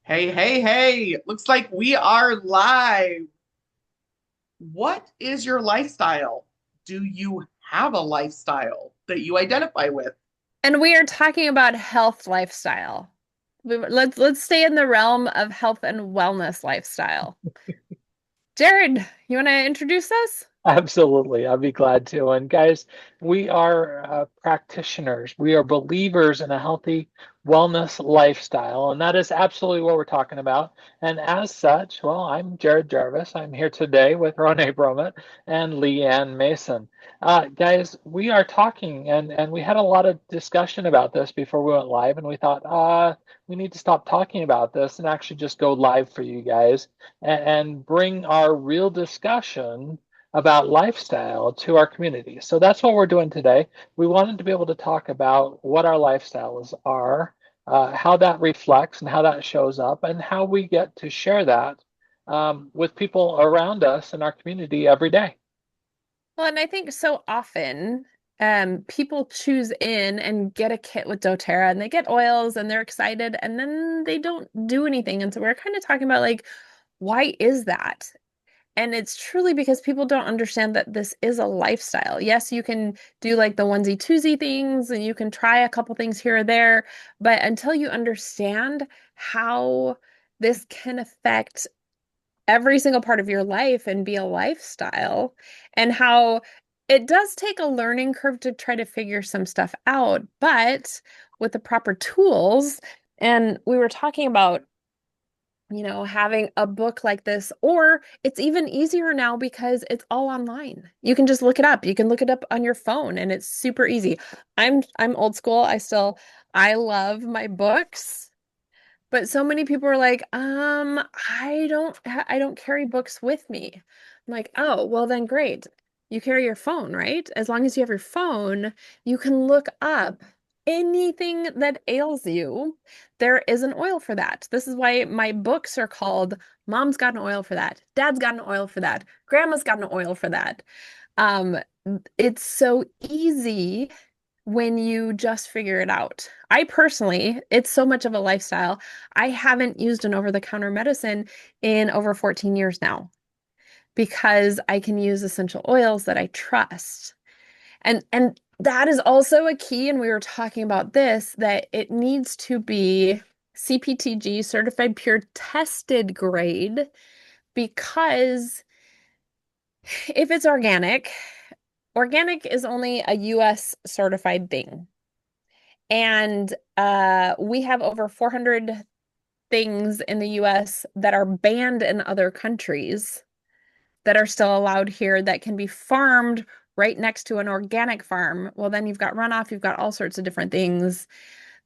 Hey, hey, hey. Looks like we are live. What is your lifestyle? Do you have a lifestyle that you identify with? And we are talking about health lifestyle. Let's stay in the realm of health and wellness lifestyle. Jared, you want to introduce us? Absolutely, I'd be glad to. And guys, we are practitioners. We are believers in a healthy wellness lifestyle, and that is absolutely what we're talking about. And as such, well, I'm Jared Jarvis. I'm here today with Ronai Brumett and Leanne Mason. Guys, we are talking, and we had a lot of discussion about this before we went live, and we thought, we need to stop talking about this and actually just go live for you guys and bring our real discussion about lifestyle to our community. So that's what we're doing today. We wanted to be able to talk about what our lifestyles are, how that reflects and how that shows up, and how we get to share that with people around us in our community every day. Well, and I think so often people choose in and get a kit with doTERRA and they get oils and they're excited and then they don't do anything. And so we're kind of talking about like, why is that? And it's truly because people don't understand that this is a lifestyle. Yes, you can do like the onesie twosie things and you can try a couple things here or there, but until you understand how this can affect every single part of your life and be a lifestyle, and how it does take a learning curve to try to figure some stuff out, but with the proper tools, and we were talking about having a book like this, or it's even easier now because it's all online. You can just look it up. You can look it up on your phone and it's super easy. I'm old school. I love my books, but so many people are like, I don't carry books with me. I'm like, "Oh, well then great. You carry your phone, right? As long as you have your phone, you can look up anything that ails you. There is an oil for that. This is why my books are called Mom's Got an Oil for That. Dad's got an oil for that. Grandma's got an oil for that. Um, it's so easy when you just figure it out. I personally, it's so much of a lifestyle. I haven't used an over-the-counter medicine in over 14 years now because I can use essential oils that I trust. And that is also a key, and we were talking about this, that it needs to be CPTG, certified pure tested grade, because if it's organic, organic is only a US certified thing. And we have over 400 things in the US that are banned in other countries that are still allowed here that can be farmed right next to an organic farm. Well, then you've got runoff, you've got all sorts of different things.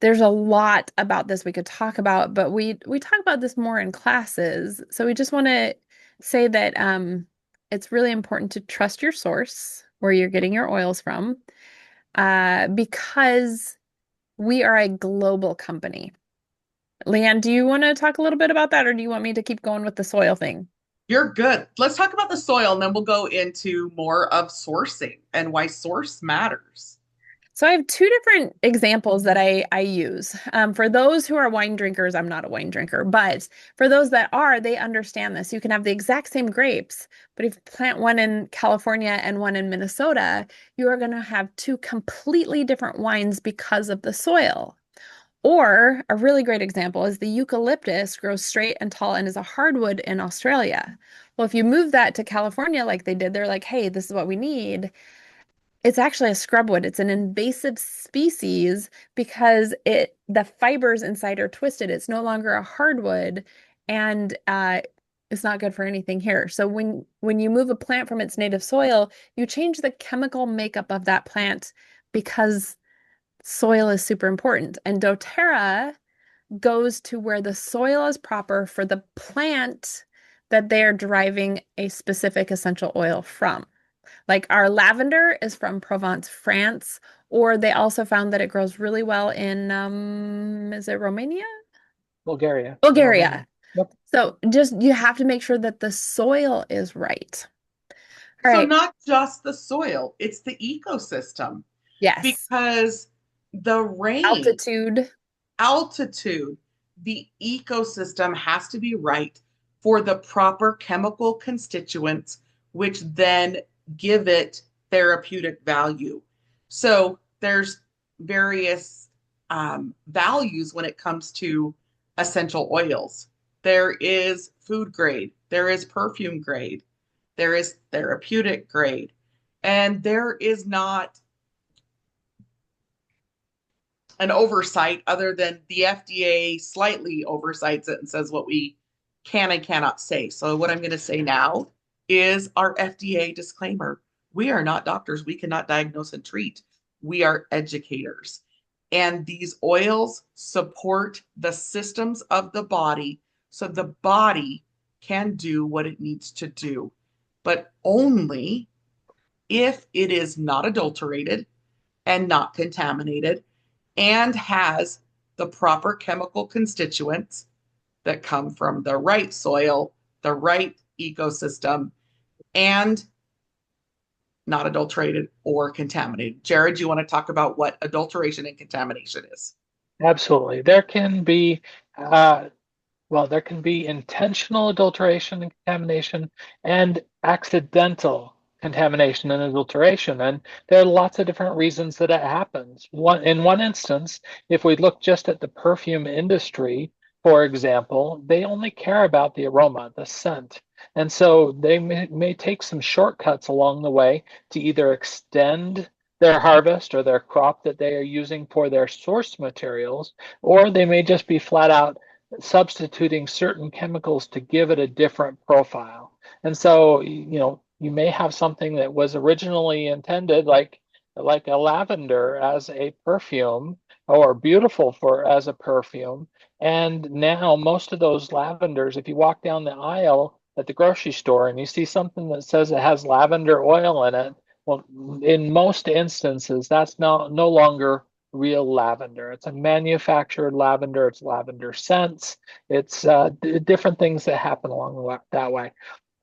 There's a lot about this we could talk about, but we talk about this more in classes. So we just want to say that it's really important to trust your source where you're getting your oils from, because we are a global company. Leanne, do you want to talk a little bit about that, or do you want me to keep going with the soil thing? You're good. Let's talk about the soil and then we'll go into more of sourcing and why source matters. So I have two different examples that I use. For those who are wine drinkers, I'm not a wine drinker, but for those that are, they understand this. You can have the exact same grapes, but if you plant one in California and one in Minnesota, you are going to have two completely different wines because of the soil. Or a really great example is the eucalyptus grows straight and tall and is a hardwood in Australia. Well, if you move that to California like they did, they're like, hey, this is what we need. It's actually a scrubwood. It's an invasive species because the fibers inside are twisted. It's no longer a hardwood, and it's not good for anything here. So when you move a plant from its native soil, you change the chemical makeup of that plant because soil is super important. And doTERRA goes to where the soil is proper for the plant that they are deriving a specific essential oil from. Like our lavender is from Provence, France, or they also found that it grows really well in, is it Romania? Bulgaria and Romania. Bulgaria. Yep. So just you have to make sure that the soil is right. All So right. not just the soil, it's the ecosystem Yes. because the rain, Altitude. altitude, the ecosystem has to be right for the proper chemical constituents, which then give it therapeutic value. So there's various values when it comes to essential oils. There is food grade, there is perfume grade, there is therapeutic grade, and there is not an oversight other than the FDA slightly oversights it and says what we can and cannot say. So, what I'm going to say now is our FDA disclaimer. We are not doctors. We cannot diagnose and treat. We are educators. And these oils support the systems of the body so the body can do what it needs to do, but only if it is not adulterated and not contaminated and has the proper chemical constituents that come from the right soil, the right ecosystem, and not adulterated or contaminated. Jared, do you want to talk about what adulteration and contamination is? Absolutely. There can be intentional adulteration and contamination and accidental contamination and adulteration. And there are lots of different reasons that it happens. In one instance, if we look just at the perfume industry, for example, they only care about the aroma, the scent. And so they may take some shortcuts along the way to either extend their harvest or their crop that they are using for their source materials, or they may just be flat out substituting certain chemicals to give it a different profile. And so, you may have something that was originally intended like a lavender as a perfume or beautiful for as a perfume. And now most of those lavenders, if you walk down the aisle at the grocery store and you see something that says it has lavender oil in it, well, in most instances, that's no longer real lavender. It's a manufactured lavender. It's lavender scents. It's different things that happen along that way.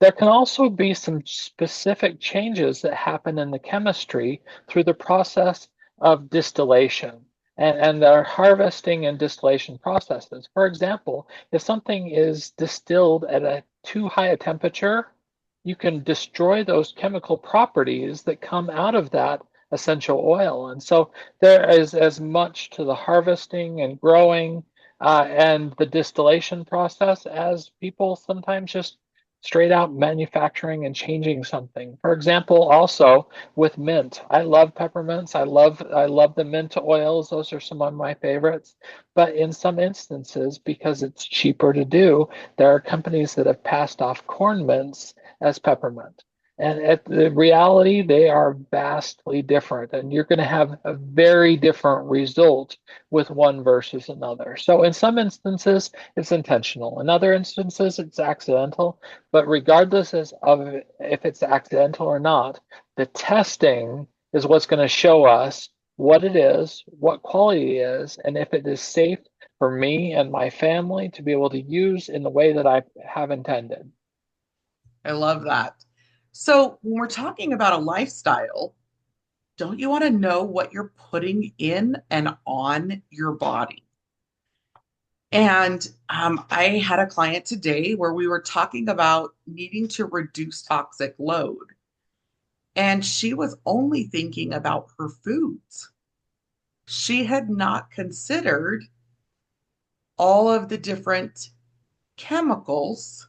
There can also be some specific changes that happen in the chemistry through the process of distillation and their harvesting and distillation processes. For example, if something is distilled at a too high a temperature, you can destroy those chemical properties that come out of that essential oil. And so there is as much to the harvesting and growing and the distillation process as people sometimes just straight out manufacturing and changing something. For example, also with mint. I love peppermints. I love the mint oils. Those are some of my favorites. But in some instances, because it's cheaper to do, there are companies that have passed off corn mints as peppermint. And at the reality, they are vastly different, and you're going to have a very different result with one versus another. So in some instances, it's intentional. In other instances, it's accidental. But regardless of if it's accidental or not, the testing is what's going to show us what it is, what quality it is, and if it is safe for me and my family to be able to use in the way that I have intended. I love that. So, when we're talking about a lifestyle, don't you want to know what you're putting in and on your body? And I had a client today where we were talking about needing to reduce toxic load. And she was only thinking about her foods. She had not considered all of the different chemicals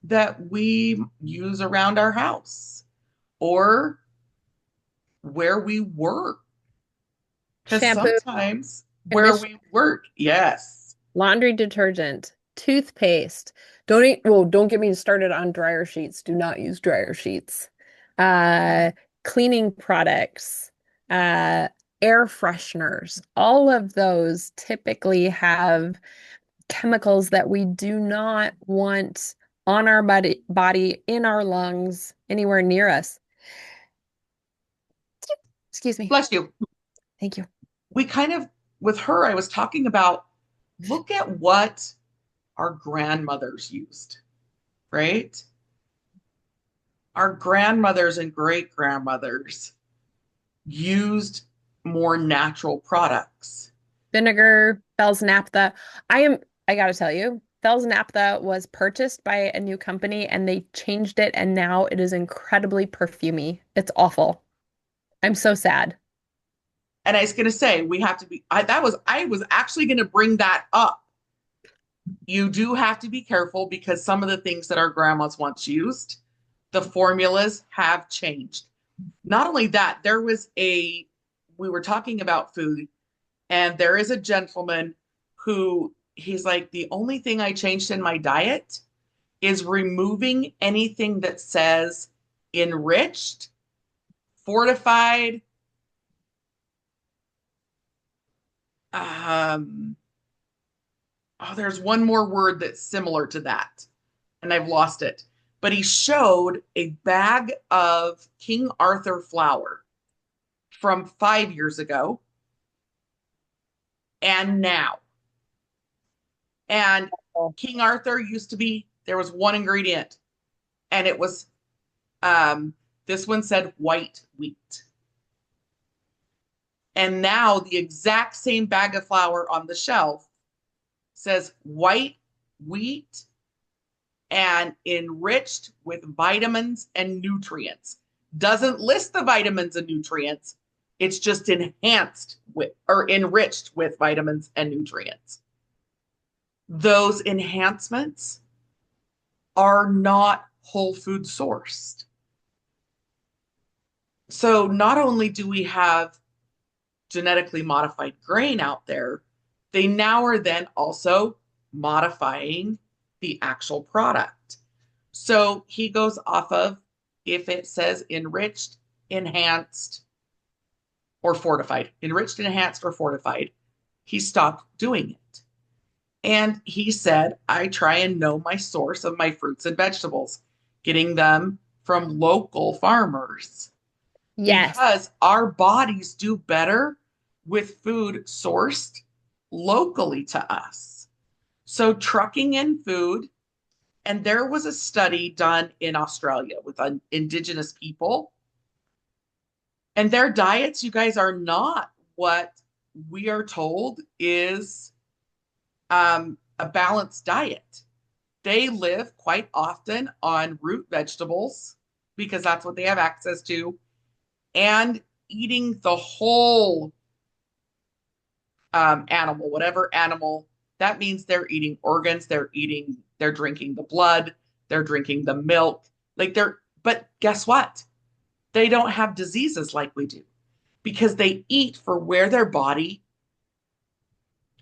that we use around our house or where we work. Because Shampoo, sometimes where conditioner, we work, yes. laundry detergent, toothpaste. Don't get me started on dryer sheets. Do not use dryer sheets. Uh, Cleaning products, uh, air fresheners. All of those typically have chemicals that we do not want on our body, in our lungs, anywhere near us. Excuse me. Bless you. Thank you. We kind of, with her, I was talking about look at what our grandmothers used, right? Our grandmothers and great grandmothers used more natural products. Vinegar, Bell's Naphtha. I gotta tell you, Bell's Naphtha was purchased by a new company and they changed it and now it is incredibly perfumey. It's awful. I'm so sad. And I was going to say, we have to be, I was actually going to bring that up. You do have to be careful because some of the things that our grandmas once used, the formulas have changed. Not only that, we were talking about food, and there is a gentleman who he's like, the only thing I changed in my diet is removing anything that says enriched, fortified, um, oh, there's one more word that's similar to that, and I've lost it. But he showed a bag of King Arthur flour from 5 years ago and now. And King Arthur used to be, there was one ingredient, and it was, this one said white wheat. And now the exact same bag of flour on the shelf says white wheat and enriched with vitamins and nutrients. Doesn't list the vitamins and nutrients. It's just enhanced with or enriched with vitamins and nutrients. Those enhancements are not whole food sourced. So not only do we have genetically modified grain out there, they now are then also modifying the actual product. So he goes off of if it says enriched, enhanced, or fortified, enriched, enhanced, or fortified, he stopped doing it. And he said, I try and know my source of my fruits and vegetables, getting them from local farmers Yes. because our bodies do better with food sourced locally to us. So trucking in food, and there was a study done in Australia with indigenous people, and their diets, you guys, are not what we are told is a balanced diet. They live quite often on root vegetables because that's what they have access to, and eating the whole animal, whatever animal. That means they're eating organs, they're drinking the blood, they're drinking the milk. But guess what? They don't have diseases like we do because they eat for where their body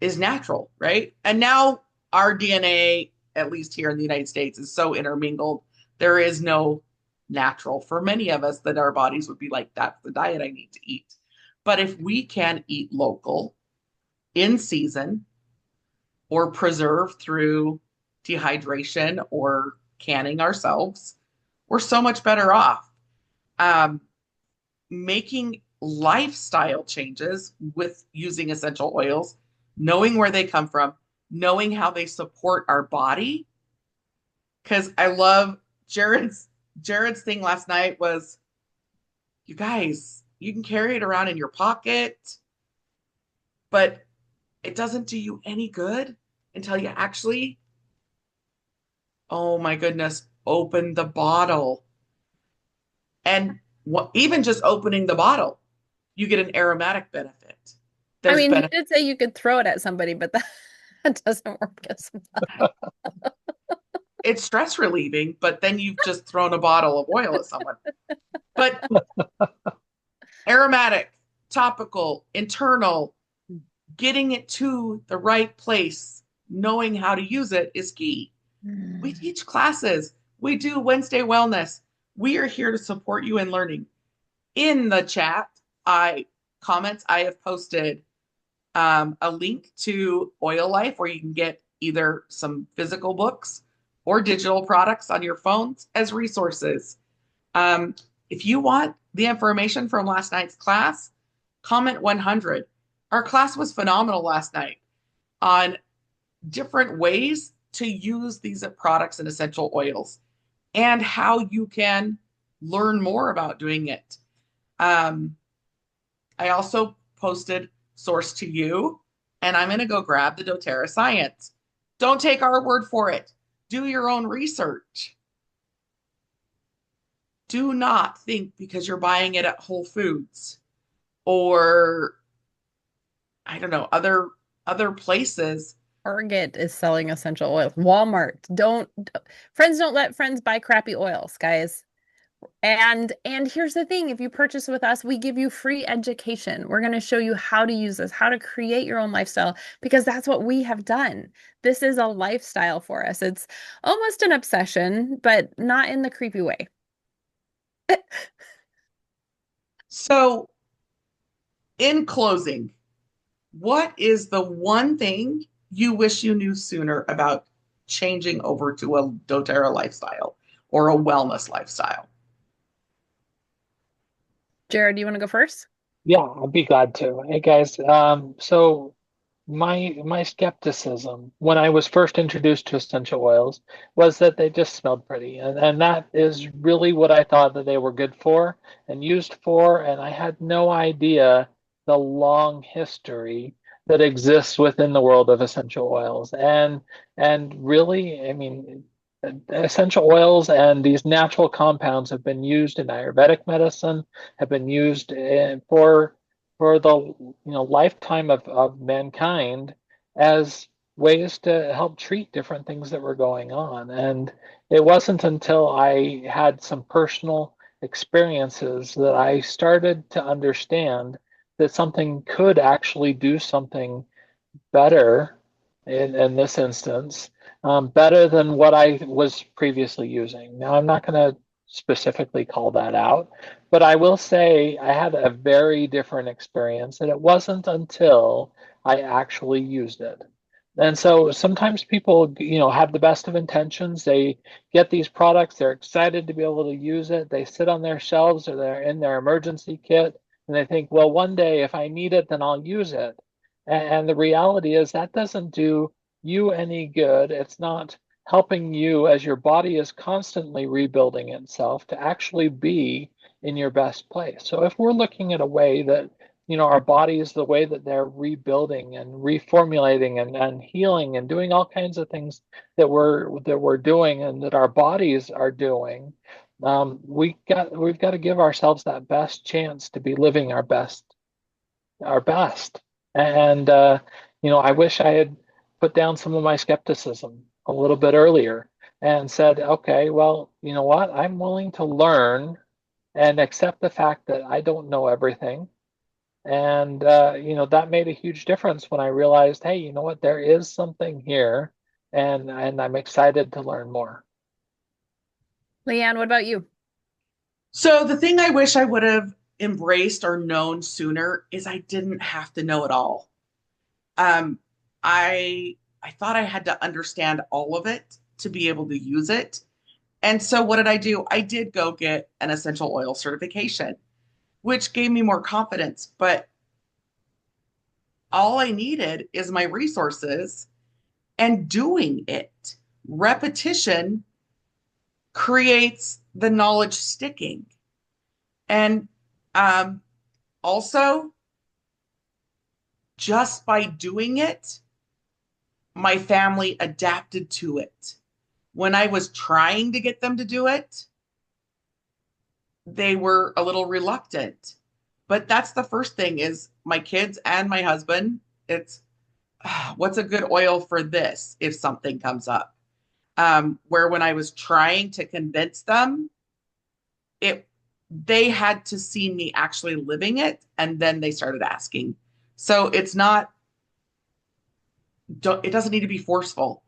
is natural, right? And now our DNA, at least here in the United States, is so intermingled. There is no natural for many of us that our bodies would be like, that's the diet I need to eat. But if we can eat local, in season, or preserve through dehydration or canning ourselves, we're so much better off. Making lifestyle changes with using essential oils, knowing where they come from, knowing how they support our body. Because I love Jared's thing last night was, you guys, you can carry it around in your pocket, but it doesn't do you any good until you actually, oh my goodness, open the bottle. And even just opening the bottle, you get an aromatic benefit. I There's mean, he benefit. did say you could throw it at somebody, but that doesn't work as well. It's stress relieving, but then you've just thrown a bottle of oil at someone. But aromatic, topical, internal, getting it to the right place, knowing how to use it is key. We teach classes. We do Wednesday wellness. We are here to support you in learning. In the chat, I have posted a link to Oil Life where you can get either some physical books or digital products on your phones as resources. If you want the information from last night's class, comment 100. Our class was phenomenal last night on different ways to use these products and essential oils and how you can learn more about doing it. I also posted Source to You and I'm going to go grab the doTERRA science. Don't take our word for it. Do your own research. Do not think because you're buying it at Whole Foods or I don't know, other places. Target is selling essential oils. Walmart. Friends don't let friends buy crappy oils, guys. And here's the thing, if you purchase with us, we give you free education. We're going to show you how to use this, how to create your own lifestyle, because that's what we have done. This is a lifestyle for us. It's almost an obsession, but not in the creepy way. So, in closing, what is the one thing you wish you knew sooner about changing over to a doTERRA lifestyle or a wellness lifestyle? Jared, do you want to go first? Yeah, I'd be glad to. Hey guys, so my skepticism when I was first introduced to essential oils was that they just smelled pretty, and that is really what I thought that they were good for and used for, and I had no idea the long history that exists within the world of essential oils. And really, I mean, essential oils and these natural compounds have been used in Ayurvedic medicine, have been used for the lifetime of mankind as ways to help treat different things that were going on. And it wasn't until I had some personal experiences that I started to understand that something could actually do something better in this instance, better than what I was previously using. Now, I'm not going to specifically call that out, but I will say I had a very different experience, and it wasn't until I actually used it. And so sometimes people, have the best of intentions. They get these products, they're excited to be able to use it. They sit on their shelves or they're in their emergency kit, and they think, well, one day if I need it, then I'll use it. And the reality is that doesn't do you any good. It's not helping you as your body is constantly rebuilding itself to actually be in your best place. So if we're looking at a way that, our body is the way that they're rebuilding and reformulating and healing and doing all kinds of things that we're doing and that our bodies are doing, we've got to give ourselves that best chance to be living our best. And I wish I had put down some of my skepticism a little bit earlier and said, okay, well, you know what? I'm willing to learn and accept the fact that I don't know everything. And that made a huge difference when I realized, hey, you know what? There is something here, and I'm excited to learn more. Leanne, what about you? So, the thing I wish I would have embraced or known sooner is I didn't have to know it all. Um, I thought I had to understand all of it to be able to use it. And so what did I do? I did go get an essential oil certification, which gave me more confidence. But all I needed is my resources and doing it. Repetition creates the knowledge sticking. And also, just by doing it, my family adapted to it. When I was trying to get them to do it, they were a little reluctant. But that's the first thing is my kids and my husband, it's what's a good oil for this if something comes up. Where when I was trying to convince them, it they had to see me actually living it and then they started asking. So it's not it doesn't need to be forceful.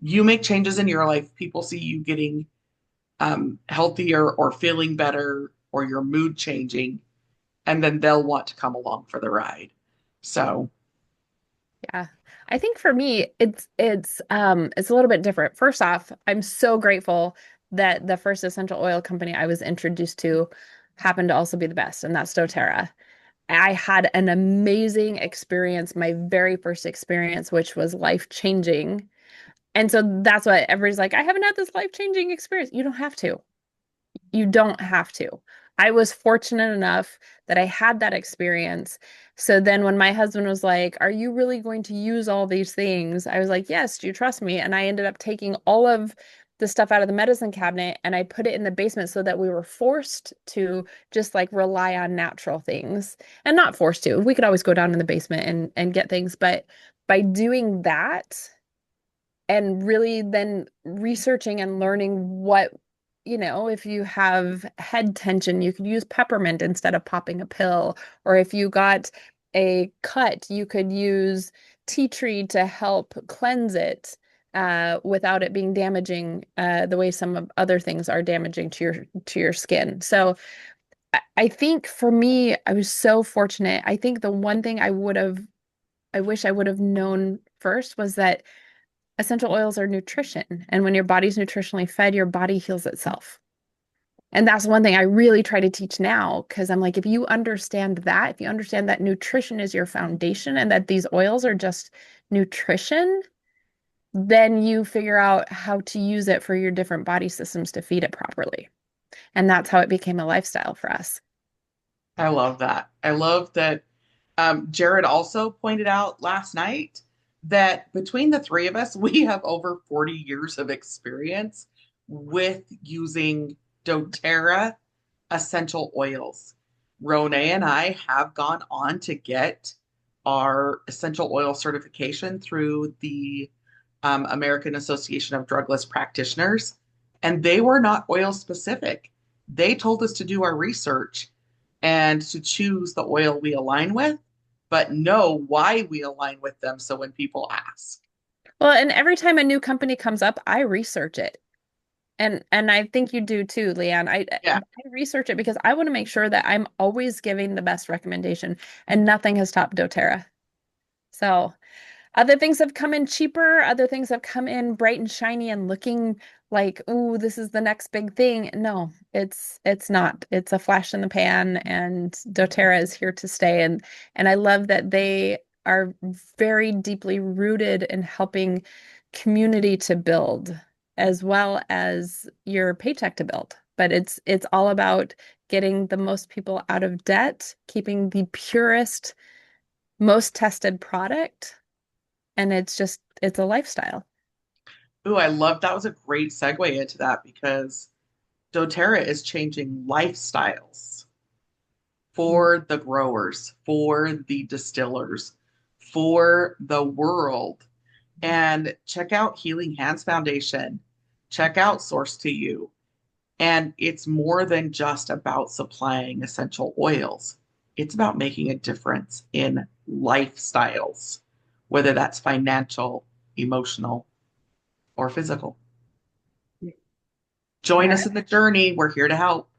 You make changes in your life, people see you getting healthier or feeling better or your mood changing, and then they'll want to come along for the ride. So, Yeah. I think for me, it's a little bit different. First off, I'm so grateful that the first essential oil company I was introduced to happened to also be the best, and that's doTERRA. I had an amazing experience, my very first experience, which was life-changing. And so that's what everybody's like, I haven't had this life-changing experience. You don't have to. You don't have to. I was fortunate enough that I had that experience. So then when my husband was like, "Are you really going to use all these things?" I was like, "Yes, do you trust me?" And I ended up taking all of the stuff out of the medicine cabinet and I put it in the basement so that we were forced to just like rely on natural things. And not forced to. We could always go down in the basement and get things, but by doing that and really then researching and learning what, if you have head tension, you could use peppermint instead of popping a pill. Or if you got a cut, you could use tea tree to help cleanse it without it being damaging the way some of other things are damaging to your skin. So I think for me, I was so fortunate. I think the one thing I wish I would have known first was that essential oils are nutrition. And when your body's nutritionally fed, your body heals itself. And that's one thing I really try to teach now because I'm like, if you understand that, if you understand that nutrition is your foundation and that these oils are just nutrition, then you figure out how to use it for your different body systems to feed it properly. And that's how it became a lifestyle for us. I love that. I love that. Jared also pointed out last night that between the three of us, we have over 40 years of experience with using doTERRA essential oils. Ronay and I have gone on to get our essential oil certification through the American Association of Drugless Practitioners, and they were not oil specific. They told us to do our research and to choose the oil we align with, but know why we align with them. So when people ask, Well, and every time a new company comes up, I research it. And I think you do too, Leanne. yeah, I research it because I want to make sure that I'm always giving the best recommendation, and nothing has topped doTERRA. So other things have come in cheaper, other things have come in bright and shiny and looking like, ooh, this is the next big thing. No, it's not. It's a flash in the pan, and doTERRA is here to stay. And I love that they are very deeply rooted in helping community to build as well as your paycheck to build. But it's all about getting the most people out of debt, keeping the purest, most tested product, and it's a lifestyle. ooh, I love that was a great segue into that because doTERRA is changing lifestyles for the growers, for the distillers, for the world. And check out Healing Hands Foundation. Check out Source to You. And it's more than just about supplying essential oils. It's about making a difference in lifestyles, whether that's financial, emotional, or physical. Join Yeah. us in the journey. We're here to help.